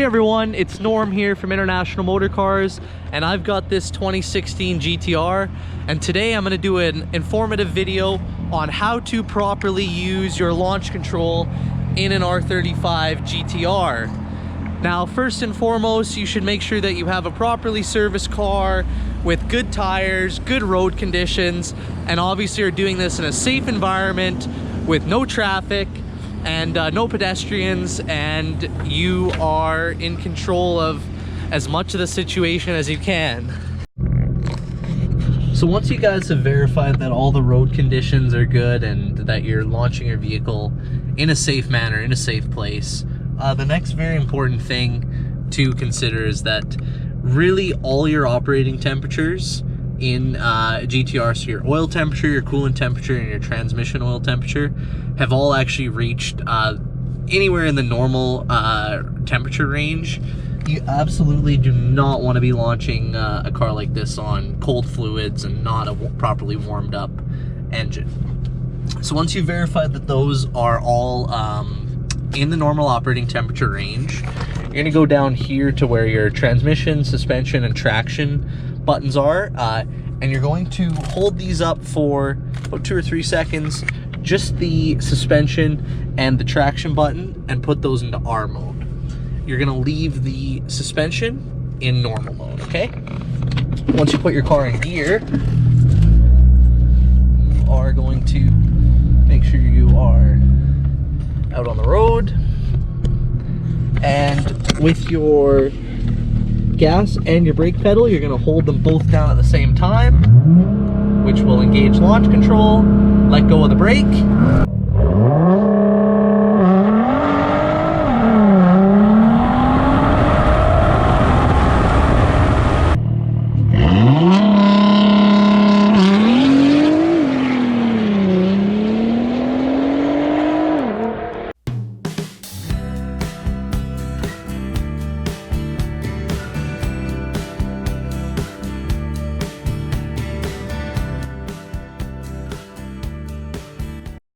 everyone, it's Norm here from International Motor Cars, and I've got this 2016 GTR, and today I'm going to do an informative video on how to properly use your launch control in an R35 GTR. Now, first and foremost, you should make sure that you have a properly serviced car with good tires, good road conditions, and obviously you're doing this in a safe environment with no traffic and no pedestrians, and you are in control of as much of the situation as you can. So once you guys have verified that all the road conditions are good and that you're launching your vehicle in a safe manner, in a safe place, the next very important thing to consider is that really all your operating temperatures in GTR, so your oil temperature, your coolant temperature, and your transmission oil temperature have all actually reached anywhere in the normal temperature range. You absolutely do not want to be launching a car like this on cold fluids and not a properly warmed up engine. So once you've verified that those are all in the normal operating temperature range, you're going to go down here to where your transmission, suspension, and traction buttons are, and you're going to hold these up for about 2 or 3 seconds, just the suspension and the traction button, and put those into R mode. You're going to leave the suspension in normal mode, okay? Once you put your car in gear, you are going to make sure you are out on the road, and with your gas and your brake pedal, you're going to hold them both down at the same time, which will engage launch control. Let go of the brake,